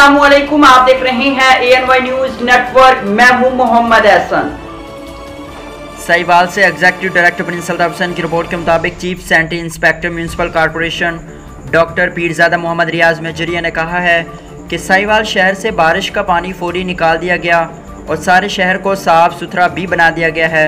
अस्सलामुअलैकुम, आप देख रहे हैं ANY न्यूज नेटवर्क। मैं हूं मोहम्मद एहसन। साहिवाल से एग्जीक्यूटिव डायरेक्टर प्रिंसिपल अफसर की रिपोर्ट के मुताबिक chief sanitary inspector municipal corporation doctor Pirzada Mohammad Riaz Mejaria ने कहा है कि साहिवाल शहर से बारिश का पानी फौरी निकाल दिया गया और सारे शहर को साफ़ सुथरा भी बना दिया गया है।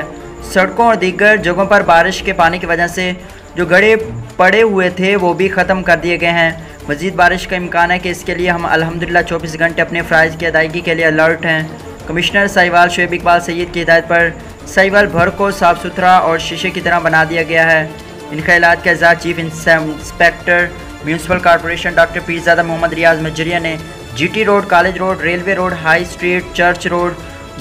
सड़कों और दीगर जगहों पर बारिश के पानी की वजह से जो गड्ढे पड़े हुए थे वो भी ख़त्म कर दिए गए हैं। मज़ीद बारिश का इम्कान है कि इसके लिए हम अल्हम्दुलिल्लाह 24 घंटे अपने फ़राइज़ की अदायगी के लिए अलर्ट हैं। कमिश्नर साहिवाल शोएब इकबाल सैयद की हिदायत पर साहिवाल भर को साफ़ सुथरा और शीशे की तरह बना दिया गया है। इन ख्यालात के एजाज़ chief inspector municipal corporation doctor Pirzada Mohammad Riaz Mejaria ने GT road, college road, railway road, high street, church road,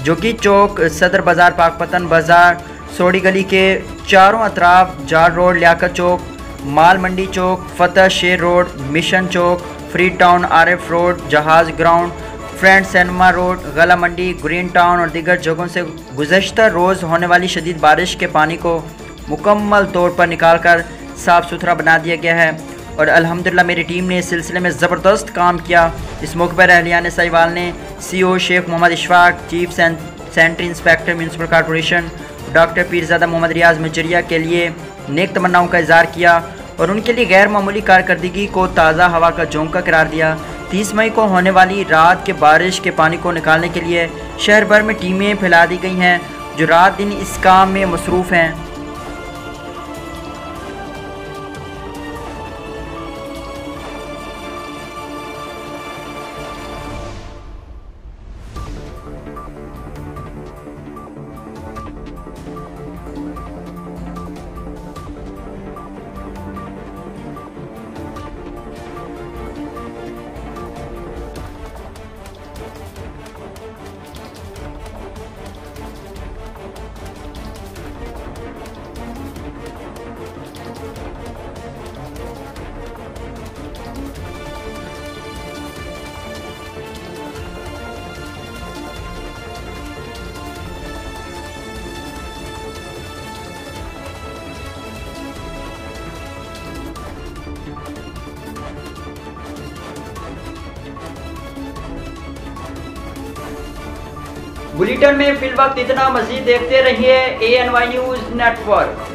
Jogi Chowk, Sadar Bazaar, Pakpattan Bazaar, Sodhi Gali के चारों अतराफ, जार road, Liaquat Chowk, Mal Mandi Chowk, Fateh Sher road, mission Chowk, free town, RF road, Jahaz ground, friend cinema road, Galla Mandi, green town और दीगर जगहों से गुज़श्ता रोज़ होने वाली शदीद बारिश के पानी को मुकम्मल तौर पर निकाल कर साफ़ सुथरा बना दिया गया है और अल्हम्दुलिल्लाह मेरी टीम ने इस सिलसिले में ज़बरदस्त काम किया। इस मौके पर अहलियान साहिवाल ने CO Sheikh Mohammad Ishfaq, chief sanitary inspector municipal corporation doctor Pirzada Mohammad Riaz Mejaria के लिए नेक तमन्नाओं का इज़हार किया और उनके लिए गैर मामूली कारकर्दगी को ताज़ा हवा का झोंका करार दिया। 30 मई को होने वाली रात के बारिश के पानी को निकालने के लिए शहर भर में टीमें फैला दी गई हैं जो रात दिन इस काम में मसरूफ़ हैं। बुलेटिन में फिल वक्त इतना। मज़ीद देखते रहिए ANY न्यूज नेटवर्क।